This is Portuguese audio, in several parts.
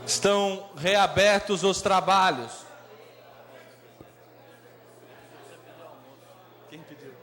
Estão reabertos os trabalhos. Quem pediu?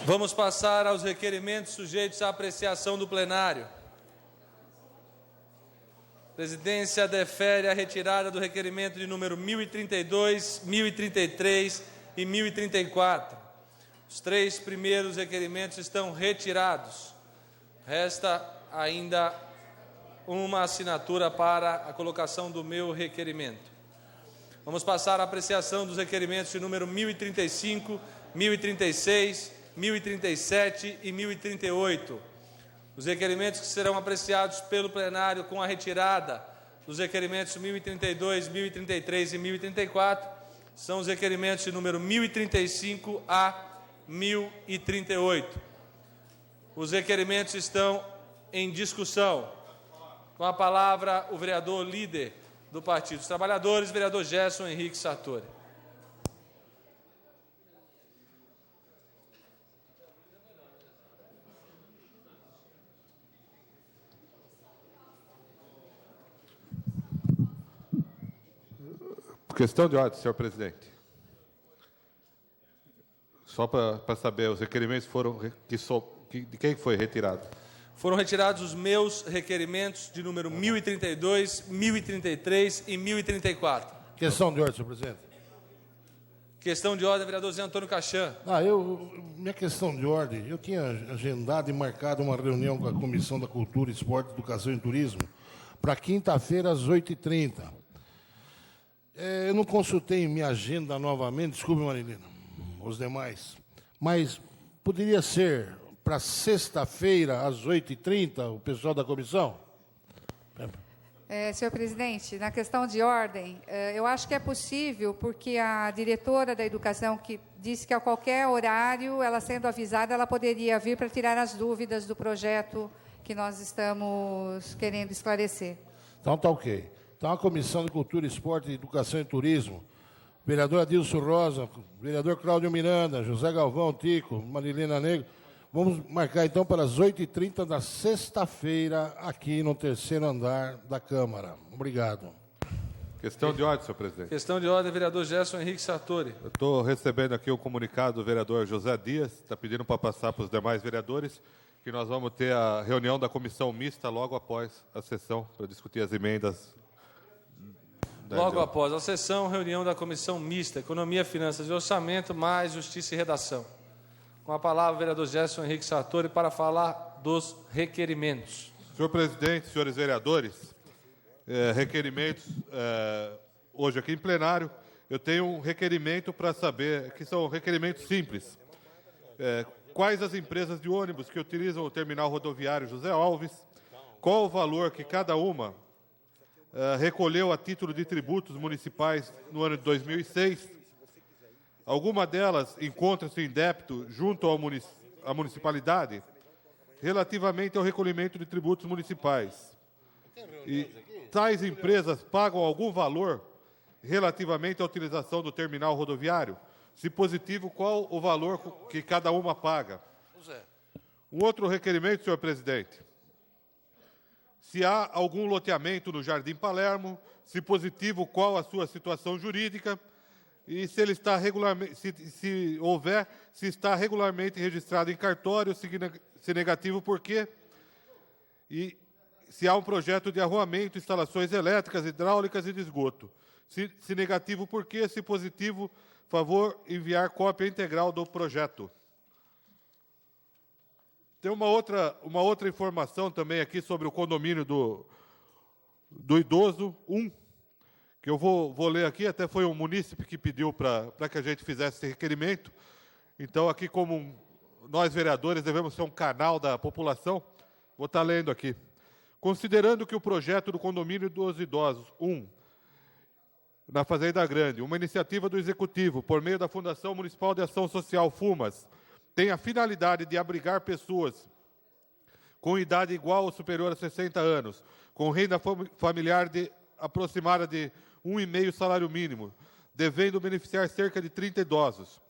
Vamos passar aos requerimentos sujeitos à apreciação do plenário. A presidência defere a retirada do requerimento de número 1032, 1033 e 1034. Os três primeiros requerimentos estão retirados. Resta ainda uma assinatura para a colocação do meu requerimento. Vamos passar à apreciação dos requerimentos de número 1035, 1036, 1037 e 1038. Os requerimentos que serão apreciados pelo plenário com a retirada dos requerimentos 1032, 1033 e 1034 são os requerimentos de número 1035 a 1038. Os requerimentos estão em discussão. Com a palavra, o vereador líder do Partido dos Trabalhadores, vereador Gerson Henrique Sartori. Questão de ordem, senhor presidente. Só para saber, os requerimentos foram de quem foi retirado? Foram retirados os meus requerimentos de número 1032, 1033 e 1034. Questão de ordem, senhor presidente. Questão de ordem, vereador Zé Antônio Cachan. Minha questão de ordem, eu tinha agendado e marcado uma reunião com a Comissão da Cultura, Esporte, Educação e Turismo para quinta-feira às 8h30. Eu não consultei minha agenda novamente, desculpe, Marilena, os demais, mas poderia ser para sexta-feira, às 8h30, o pessoal da comissão? Senhor presidente, na questão de ordem, eu acho que é possível, porque a diretora da educação que disse que a qualquer horário, ela sendo avisada, ela poderia vir para tirar as dúvidas do projeto que nós estamos querendo esclarecer. Então tá ok. Então, a Comissão de Cultura, Esporte, Educação e Turismo, vereador Adilson Rosa, vereador Cláudio Miranda, José Galvão, Tico, Marilena Negro, vamos marcar então para as 8h30 da sexta-feira, aqui no terceiro andar da Câmara. Obrigado. Questão de ordem, senhor presidente. Questão de ordem, vereador Gerson Henrique Sartori. Eu estou recebendo aqui o comunicado do vereador José Dias, está pedindo para passar para os demais vereadores, que nós vamos ter a reunião da comissão mista logo após a sessão, para discutir as emendas. Logo após a sessão, reunião da Comissão Mista, Economia, Finanças e Orçamento, mais Justiça e Redação. Com a palavra, o vereador Gerson Henrique Sartori para falar dos requerimentos. Senhor presidente, senhores vereadores, requerimentos, hoje aqui em plenário, eu tenho um requerimento para saber, que são requerimentos simples. Quais as empresas de ônibus que utilizam o terminal rodoviário José Alves, qual o valor que cada uma recolheu a título de tributos municipais no ano de 2006. Alguma delas encontra-se em débito junto à municipalidade relativamente ao recolhimento de tributos municipais. E tais empresas pagam algum valor relativamente à utilização do terminal rodoviário? Se positivo, qual o valor que cada uma paga? Um outro requerimento, senhor presidente. Se há algum loteamento no Jardim Palermo, se positivo, qual a sua situação jurídica e se ele está regularmente, se houver, se está regularmente registrado em cartório, se negativo, por quê? E se há um projeto de arruamento, instalações elétricas, hidráulicas e de esgoto. Se negativo, por quê? Se positivo, favor enviar cópia integral do projeto. Tem uma outra informação também aqui sobre o condomínio do idoso 1, que eu vou ler aqui, até foi um munícipe que pediu para que a gente fizesse esse requerimento. Então, aqui, como nós, vereadores, devemos ser um canal da população, vou estar lendo aqui. Considerando que o projeto do condomínio dos idosos 1, na Fazenda Grande, uma iniciativa do Executivo, por meio da Fundação Municipal de Ação Social, FUMAS, tem a finalidade de abrigar pessoas com idade igual ou superior a 60 anos, com renda familiar aproximada de 1,5 salário mínimo, devendo beneficiar cerca de 30 idosos.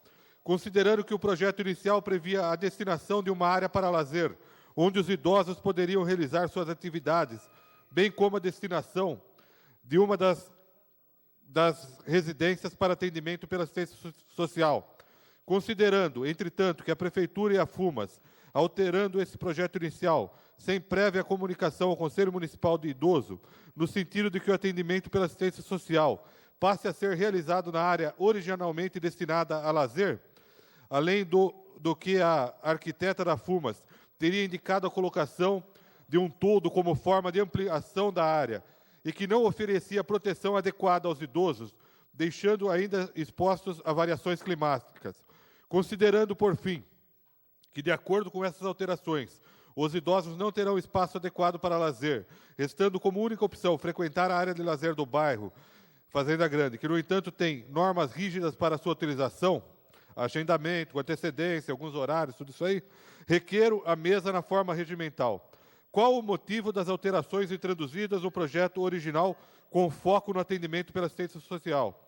Considerando que o projeto inicial previa a destinação de uma área para lazer, onde os idosos poderiam realizar suas atividades, bem como a destinação de uma das residências para atendimento pela assistência social. Considerando, entretanto, que a Prefeitura e a FUMAS, alterando esse projeto inicial, sem prévia comunicação ao Conselho Municipal de Idoso, no sentido de que o atendimento pela assistência social passe a ser realizado na área originalmente destinada a lazer, além do que a arquiteta da FUMAS teria indicado a colocação de um toldo como forma de ampliação da área, e que não oferecia proteção adequada aos idosos, deixando ainda expostos a variações climáticas. Considerando, por fim, que, de acordo com essas alterações, os idosos não terão espaço adequado para lazer, restando como única opção frequentar a área de lazer do bairro Fazenda Grande, que, no entanto, tem normas rígidas para sua utilização, agendamento, antecedência, alguns horários, tudo isso aí, requeiro a mesa na forma regimental. Qual o motivo das alterações introduzidas no projeto original com foco no atendimento pela assistência social?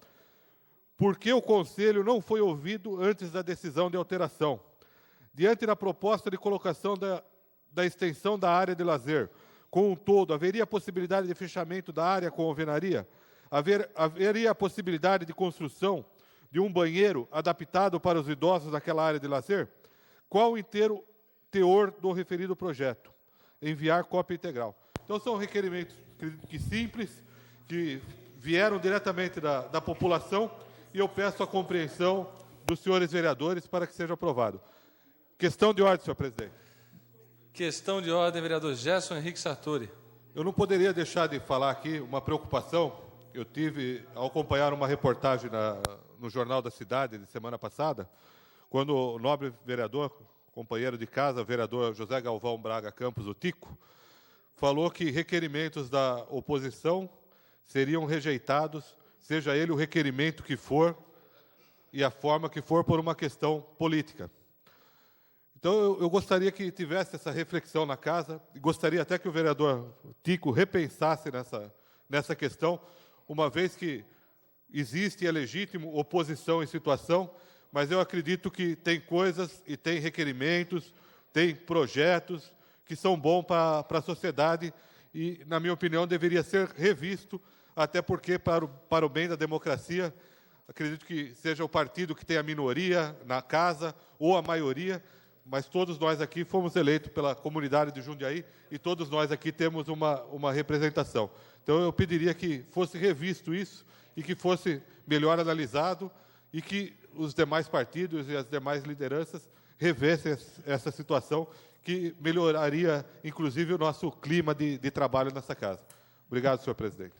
Por que o Conselho não foi ouvido antes da decisão de alteração? Diante da proposta de colocação da extensão da área de lazer, com um todo, haveria possibilidade de fechamento da área com alvenaria? Haveria a possibilidade de construção de um banheiro adaptado para os idosos naquela área de lazer? Qual o inteiro teor do referido projeto? Enviar cópia integral. Então, são requerimentos simples, que vieram diretamente da população, e eu peço a compreensão dos senhores vereadores para que seja aprovado. Questão de ordem, senhor presidente. Questão de ordem, vereador Gerson Henrique Sartori. Eu não poderia deixar de falar aqui uma preocupação. Eu tive ao acompanhar uma reportagem no Jornal da Cidade, de semana passada, quando o nobre vereador, companheiro de casa, vereador José Galvão Braga Campos, o Tico, falou que requerimentos da oposição seriam rejeitados, seja ele o requerimento que for e a forma que for, por uma questão política. Então, eu gostaria que tivesse essa reflexão na casa, e gostaria até que o vereador Tico repensasse nessa questão, uma vez que existe, é legítimo, oposição em situação, mas eu acredito que tem coisas e tem requerimentos, tem projetos que são bons para a sociedade e, na minha opinião, deveria ser revisto, até porque, para o bem da democracia, acredito que seja o partido que tem a minoria na casa ou a maioria, mas todos nós aqui fomos eleitos pela comunidade de Jundiaí e todos nós aqui temos uma representação. Então, eu pediria que fosse revisto isso e que fosse melhor analisado e que os demais partidos e as demais lideranças revessem essa situação, que melhoraria, inclusive, o nosso clima de trabalho nessa casa. Obrigado, senhor presidente.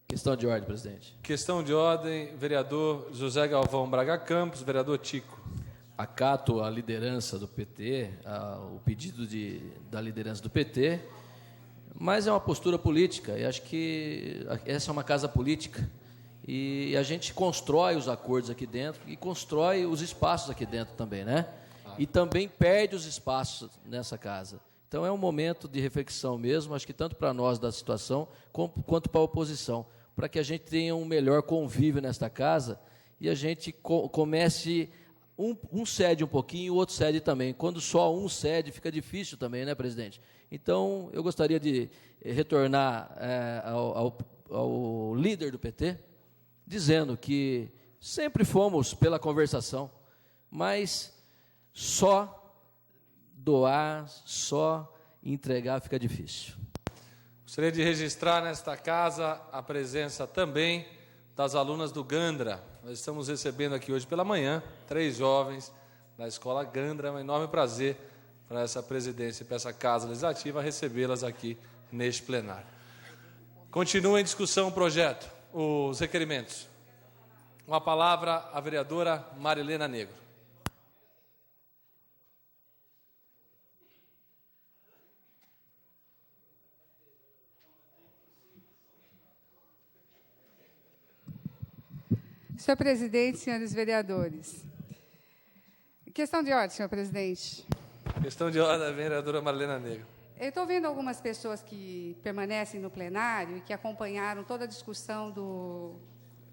Questão de ordem, presidente. Questão de ordem, vereador José Galvão Braga Campos, vereador Tico. Acato a liderança do PT, o pedido da liderança do PT, mas é uma postura política, e acho que essa é uma casa política, e a gente constrói os acordos aqui dentro e constrói os espaços aqui dentro também, né? E também perde os espaços nessa casa. Então, é um momento de reflexão mesmo, acho que tanto para nós da situação, quanto para a oposição, para que a gente tenha um melhor convívio nesta casa e a gente comece, um cede um pouquinho, o outro cede também. Quando só um cede, fica difícil também, né, presidente? Então, eu gostaria de retornar ao líder do PT, dizendo que sempre fomos pela conversação, mas só doar, só entregar fica difícil. Gostaria de registrar nesta casa a presença também das alunas do Gandra. Nós estamos recebendo aqui hoje pela manhã 3 jovens da Escola Gandra. É um enorme prazer para essa presidência e para essa Casa Legislativa recebê-las aqui neste plenário. Continua em discussão o projeto, os requerimentos. Com a palavra, a vereadora Marilena Negro. Senhor presidente, senhores vereadores. Questão de ordem, senhor presidente. Questão de ordem, vereadora Marilena Negro. Eu estou vendo algumas pessoas que permanecem no plenário e que acompanharam toda a discussão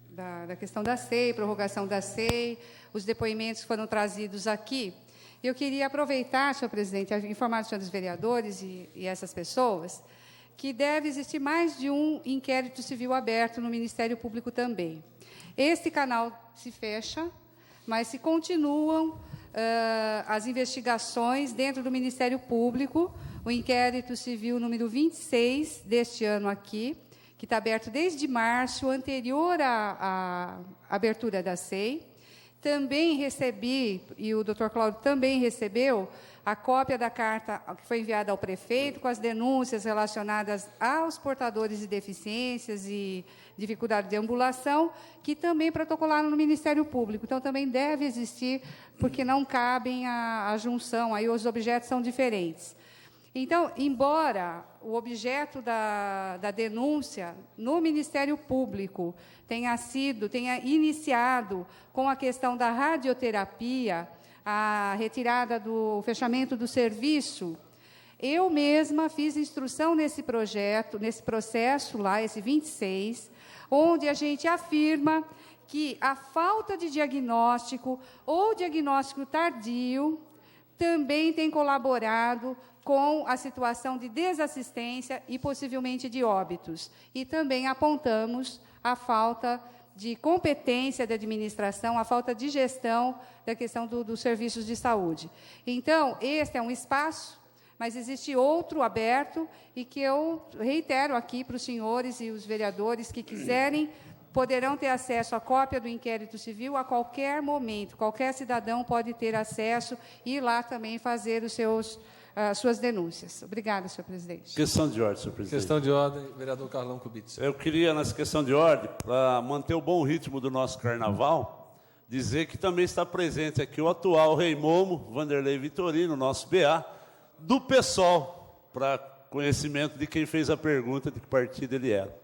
da questão da SEI, prorrogação da SEI, os depoimentos que foram trazidos aqui. Eu queria aproveitar, senhor presidente, informar os senhores vereadores e essas pessoas que deve existir mais de um inquérito civil aberto no Ministério Público também. Este canal se fecha, mas se continuam as investigações dentro do Ministério Público, o inquérito civil número 26 deste ano aqui, que está aberto desde março, anterior à abertura da SEI. Também recebi, e o doutor Cláudio também recebeu, a cópia da carta que foi enviada ao prefeito, com as denúncias relacionadas aos portadores de deficiências e dificuldade de ambulação, que também protocolaram no Ministério Público. Então, também deve existir, porque não cabem a junção, aí os objetos são diferentes. Então, embora o objeto da denúncia no Ministério Público tenha iniciado com a questão da radioterapia, a retirada do fechamento do serviço, eu mesma fiz instrução nesse projeto, nesse processo lá, esse 26, onde a gente afirma que a falta de diagnóstico ou diagnóstico tardio também tem colaborado com a situação de desassistência e possivelmente de óbitos. E também apontamos a falta de competência da administração, a falta de gestão da questão dos serviços de saúde. Então, este é um espaço, mas existe outro aberto e que eu reitero aqui para os senhores e os vereadores que quiserem, poderão ter acesso à cópia do inquérito civil a qualquer momento. Qualquer cidadão pode ter acesso e ir lá também fazer suas denúncias. Obrigada, senhor presidente. Questão de ordem, senhor presidente. Questão de ordem, vereador Carlão Kubitz. Eu queria, nessa questão de ordem, para manter o bom ritmo do nosso carnaval, dizer que também está presente aqui o atual rei Momo, Vanderlei Vitorino, nosso BA, do PSOL, para conhecimento de quem fez a pergunta de que partido ele era.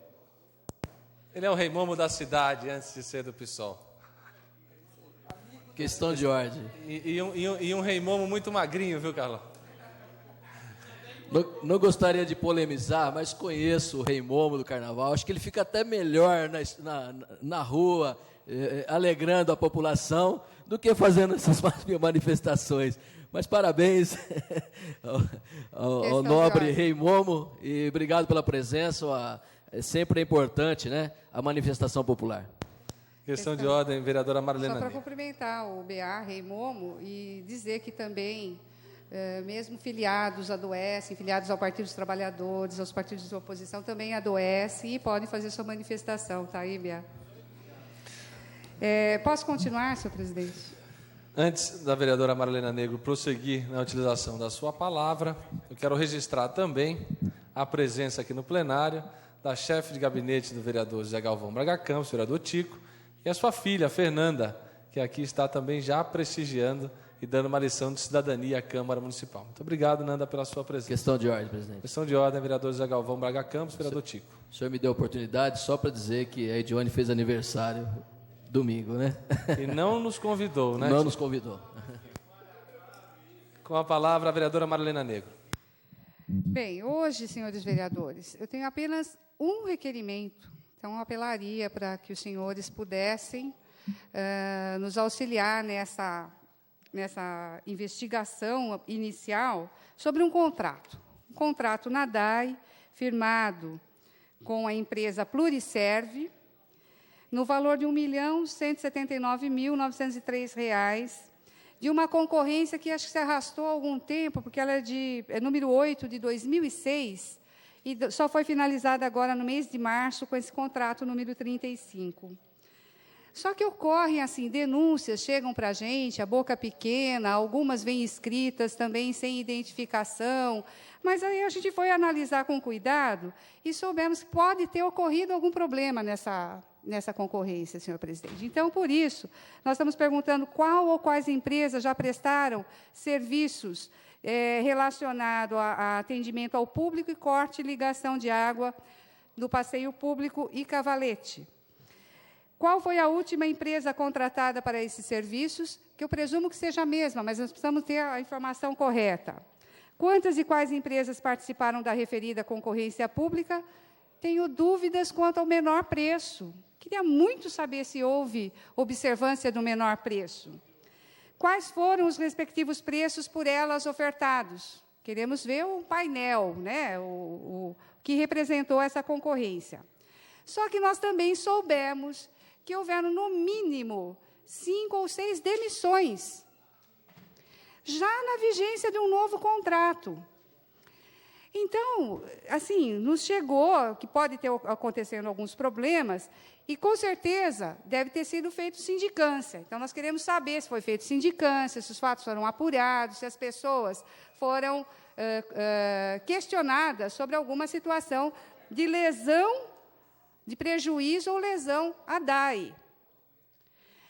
Ele é o rei Momo da cidade, antes de ser do PSOL. Questão de ordem. E um rei Momo muito magrinho, viu, Carlão? Não gostaria de polemizar, mas conheço o rei Momo do Carnaval. Acho que ele fica até melhor na rua, alegrando a população, do que fazendo essas manifestações. Mas parabéns ao nobre rei Momo e obrigado pela presença. Sempre é importante, né, a manifestação popular. Questão de ordem, vereadora Marilena. Só para cumprimentar o BA, rei Momo, e dizer que também, mesmo filiados adoecem, filiados ao Partido dos Trabalhadores, aos partidos de oposição, também adoecem e podem fazer sua manifestação, tá aí, BA? Posso continuar, senhor presidente? Antes da vereadora Marilena Negro prosseguir na utilização da sua palavra, eu quero registrar também a presença aqui no plenário da chefe de gabinete do vereador José Galvão Braga Campos, vereador Tico, e a sua filha, Fernanda, que aqui está também já prestigiando e dando uma lição de cidadania à Câmara Municipal. Muito obrigado, Nanda, pela sua presença. Questão de ordem, presidente. Questão de ordem, vereador José Galvão Braga Campos, vereador Tico. O senhor me deu a oportunidade só para dizer que a Edione fez aniversário domingo, né? E não nos convidou, né? Não nos convidou. Com a palavra, a vereadora Marilena Negro. Bem, hoje, senhores vereadores, eu tenho apenas um requerimento. Então, eu apelaria para que os senhores pudessem nos auxiliar nessa investigação inicial sobre um contrato na DAI, firmado com a empresa Pluriserve, no valor de R$ 1.179.903, de uma concorrência que acho que se arrastou há algum tempo, porque ela é número 8 de 2006, e só foi finalizada agora no mês de março com esse contrato número 35. Só que ocorrem assim, denúncias chegam para a gente, a boca pequena, algumas vêm escritas também sem identificação, mas aí a gente foi analisar com cuidado e soubemos que pode ter ocorrido algum problema nessa concorrência, senhor presidente. Então, por isso, nós estamos perguntando qual ou quais empresas já prestaram serviços relacionados a atendimento ao público e corte e ligação de água do passeio público e cavalete. Qual foi a última empresa contratada para esses serviços? Que eu presumo que seja a mesma, mas nós precisamos ter a informação correta. Quantas e quais empresas participaram da referida concorrência pública? Tenho dúvidas quanto ao menor preço. Queria muito saber se houve observância do menor preço. Quais foram os respectivos preços por elas ofertados? Queremos ver o painel, né, o que representou essa concorrência. Só que nós também soubemos que houveram, no mínimo, 5 ou 6 demissões, já na vigência de um novo contrato. Então, assim, nos chegou que pode ter acontecendo alguns problemas, e, com certeza, deve ter sido feito sindicância. Então, nós queremos saber se foi feito sindicância, se os fatos foram apurados, se as pessoas foram questionadas sobre alguma situação de lesão, de prejuízo ou lesão à DAI.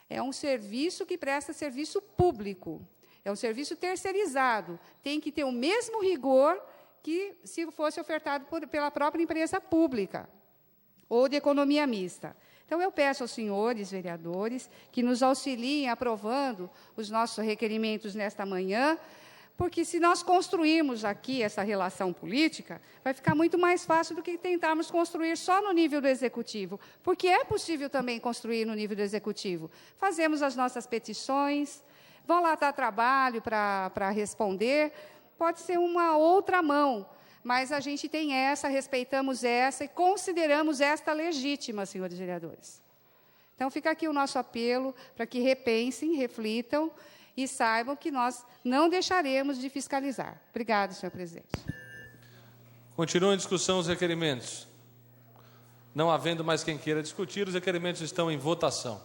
É um serviço que presta serviço público, é um serviço terceirizado, tem que ter o mesmo rigor que se fosse ofertado pela própria empresa pública ou de economia mista. Então, eu peço aos senhores vereadores que nos auxiliem aprovando os nossos requerimentos nesta manhã, porque, se nós construirmos aqui essa relação política, vai ficar muito mais fácil do que tentarmos construir só no nível do Executivo, porque é possível também construir no nível do Executivo. Fazemos as nossas petições, vão lá dar trabalho para responder, pode ser uma outra mão, mas a gente tem essa, respeitamos essa e consideramos esta legítima, senhores vereadores. Então, fica aqui o nosso apelo para que repensem, reflitam, e saibam que nós não deixaremos de fiscalizar. Obrigada, senhor presidente. Continuam em discussão os requerimentos. Não havendo mais quem queira discutir, os requerimentos estão em votação.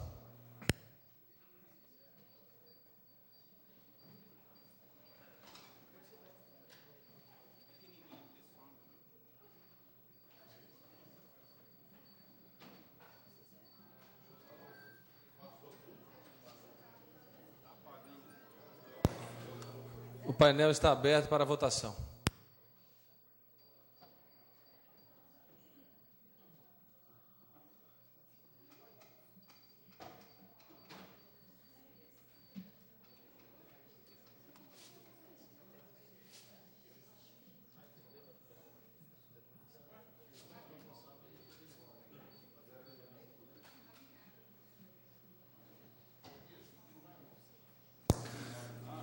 O painel está aberto para votação.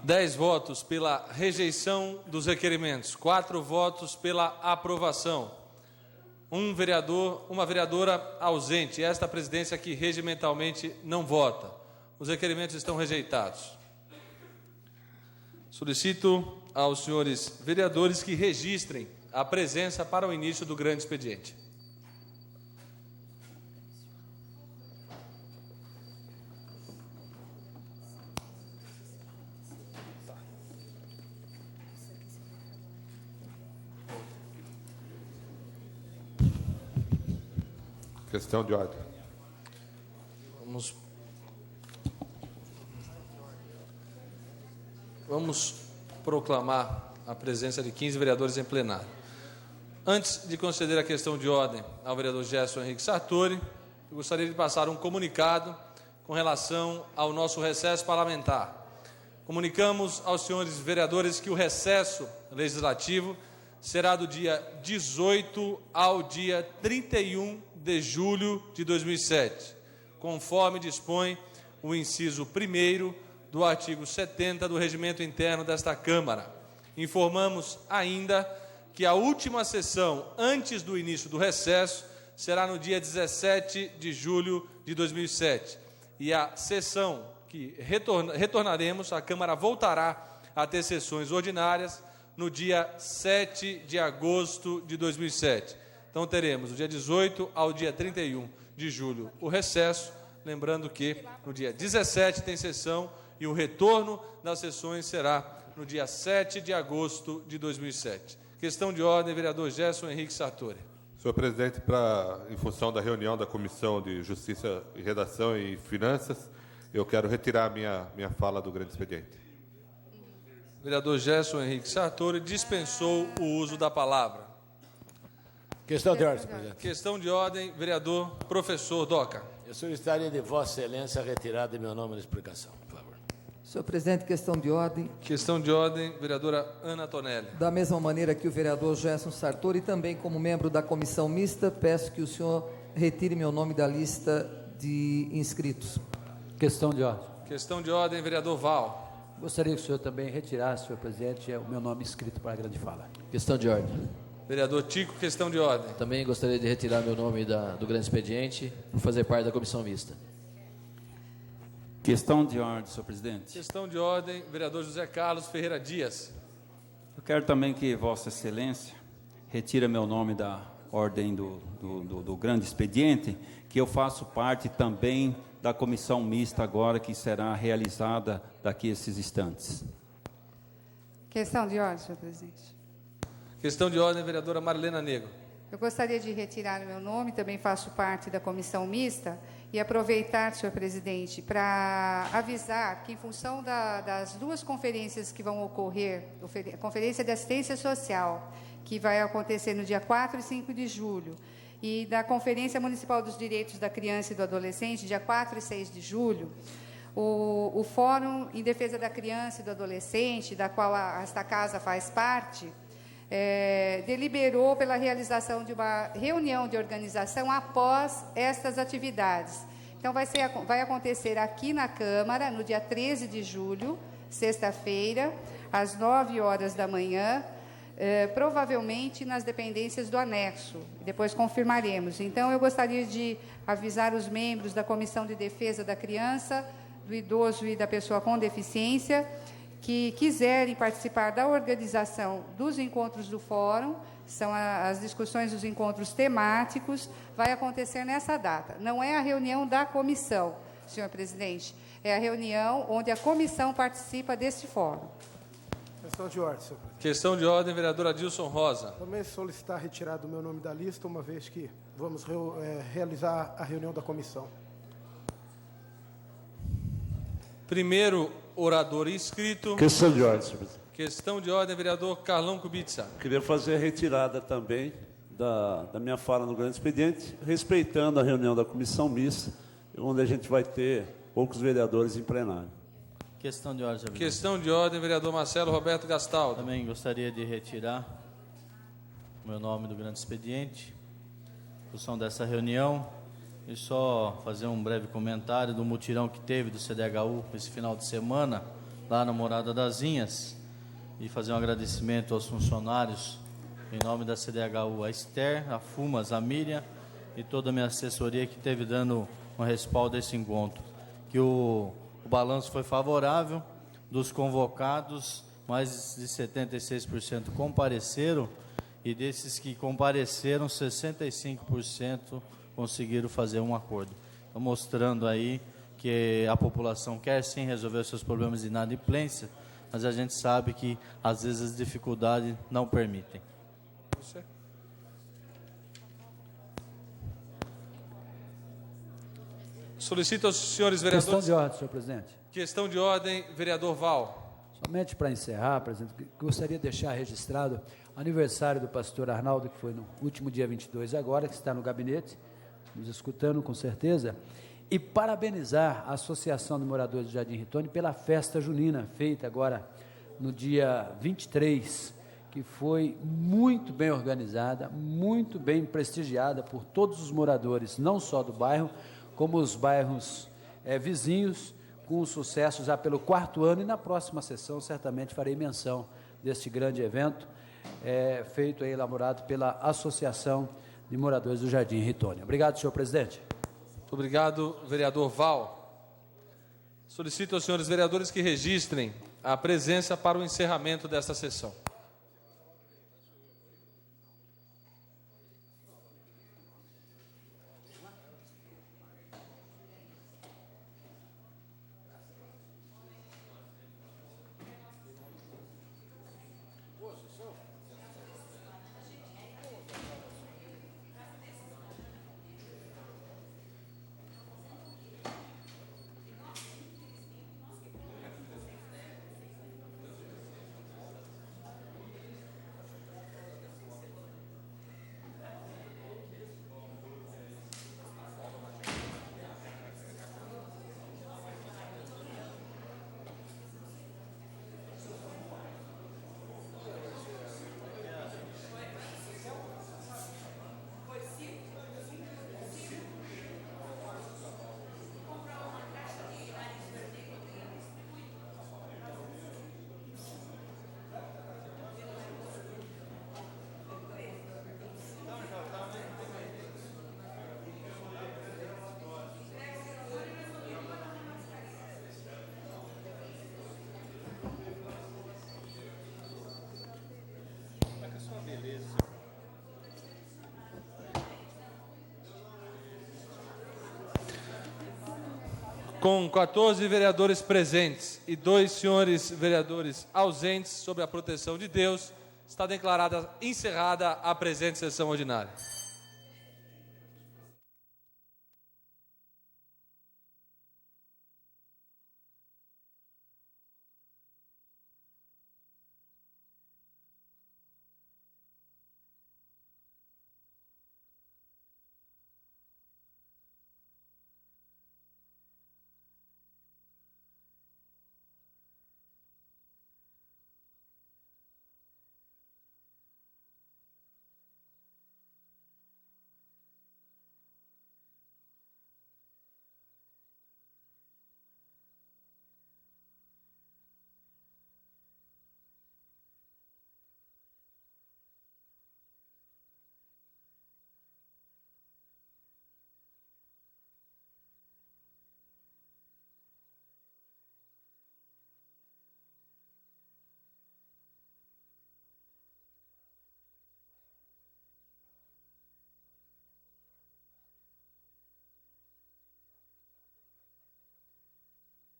Dez votos pela rejeição dos requerimentos, 4 votos pela aprovação, um vereador, uma vereadora ausente. Esta presidência que regimentalmente não vota. Os requerimentos estão rejeitados. Solicito aos senhores vereadores que registrem a presença para o início do grande expediente. Questão de ordem. Vamos proclamar a presença de 15 vereadores em plenário. Antes de conceder a questão de ordem ao vereador Gerson Henrique Sartori, eu gostaria de passar um comunicado com relação ao nosso recesso parlamentar. Comunicamos aos senhores vereadores que o recesso legislativo será do dia 18 ao dia 31 de julho de 2007, conforme dispõe o inciso 1º do artigo 70 do Regimento Interno desta Câmara. Informamos ainda que a última sessão antes do início do recesso será no dia 17 de julho de 2007. E a sessão que retornaremos, a Câmara voltará a ter sessões ordinárias no dia 7 de agosto de 2007. Então teremos do dia 18 ao dia 31 de julho o recesso, lembrando que no dia 17 tem sessão e o retorno das sessões será no dia 7 de agosto de 2007. Questão de ordem, vereador Gerson Henrique Sartori. Senhor presidente, em função da reunião da Comissão de Justiça e Redação e Finanças, eu quero retirar minha fala do grande expediente. Vereador Gerson Henrique Sartori dispensou o uso da palavra. Questão de ordem, senhor presidente. Questão de ordem, vereador professor Doca. Eu solicitaria de Vossa Excelência a retirada de meu nome na explicação, por favor. Senhor presidente, questão de ordem. Questão de ordem, vereadora Ana Tonelli. Da mesma maneira que o vereador Gerson Sartori, também como membro da comissão mista, peço que o senhor retire meu nome da lista de inscritos. Questão de ordem. Questão de ordem, vereador Val. Gostaria que o senhor também retirasse, senhor presidente, o meu nome inscrito para a grande fala. Questão de ordem. Vereador Tico, questão de ordem. Também gostaria de retirar meu nome do grande expediente por fazer parte da comissão mista. Questão de ordem, senhor presidente. Questão de ordem, vereador José Carlos Ferreira Dias. Eu quero também que Vossa Excelência retire meu nome da ordem do grande expediente, que eu faço parte também da comissão mista agora, que será realizada daqui a esses instantes. Questão de ordem, senhor presidente. Questão de ordem, vereadora Marilena Negro. Eu gostaria de retirar o meu nome, também faço parte da comissão mista, e aproveitar, senhor presidente, para avisar que, em função das duas conferências que vão ocorrer, a Conferência de Assistência Social, que vai acontecer no dia 4 e 5 de julho, e da Conferência Municipal dos Direitos da Criança e do Adolescente, dia 4 e 6 de julho, o Fórum em Defesa da Criança e do Adolescente, da qual esta casa faz parte, deliberou pela realização de uma reunião de organização após estas atividades. Então, vai acontecer aqui na Câmara, no dia 13 de julho, sexta-feira, às 9 horas da manhã, provavelmente nas dependências do anexo. Depois confirmaremos. Então, eu gostaria de avisar os membros da Comissão de Defesa da Criança, do Idoso e da Pessoa com Deficiência, que quiserem participar da organização dos encontros do Fórum, são as discussões dos encontros temáticos, vai acontecer nessa data. Não é a reunião da comissão, senhor presidente, é a reunião onde a comissão participa deste fórum. Questão de ordem, senhor presidente. Questão de ordem, vereador Adilson Rosa. Também solicitar a retirada do meu nome da lista, uma vez que vamos realizar a reunião da comissão. Primeiro orador inscrito. Questão de ordem, senhor presidente. Questão de ordem, vereador Carlão Kubica. Queria fazer a retirada também da minha fala no grande expediente, respeitando a reunião da comissão mista, onde a gente vai ter poucos vereadores em plenário. Questão de ordem, senhor presidente. Questão de ordem, vereador Marcelo Roberto Gastaldo. Também gostaria de retirar o meu nome do grande expediente, em função dessa reunião, e só fazer um breve comentário do mutirão que teve do CDHU esse final de semana, lá na Morada das Vinhas, e fazer um agradecimento aos funcionários, em nome da CDHU, a Esther, a Fumas, a Miriam e toda a minha assessoria que teve dando um respaldo a esse encontro. Que o balanço foi favorável, dos convocados, mais de 76% compareceram, e desses que compareceram, 65% conseguiram fazer um acordo. Então, mostrando aí que a população quer sim resolver os seus problemas de inadimplência, mas a gente sabe que às vezes as dificuldades não permitem. Solicito aos senhores vereadores. Questão de ordem, senhor presidente. Questão de ordem, vereador Val. Somente para encerrar, presidente, gostaria de deixar registrado o aniversário do pastor Arnaldo, que foi no último dia 22 agora, que está no gabinete, nos escutando com certeza, e parabenizar a Associação de Moradores do Jardim Ritoni pela festa junina, feita agora no dia 23, que foi muito bem organizada, muito bem prestigiada por todos os moradores, não só do bairro, como os bairros vizinhos, com sucesso já pelo 4º ano, e na próxima sessão certamente farei menção deste grande evento, feito e elaborado pela Associação de Moradores do Jardim Ritônia. Obrigado, senhor presidente. Muito obrigado, vereador Val. Solicito aos senhores vereadores que registrem a presença para o encerramento desta sessão. Com 14 vereadores presentes e 2 senhores vereadores ausentes, sob a proteção de Deus, está declarada encerrada a presente sessão ordinária.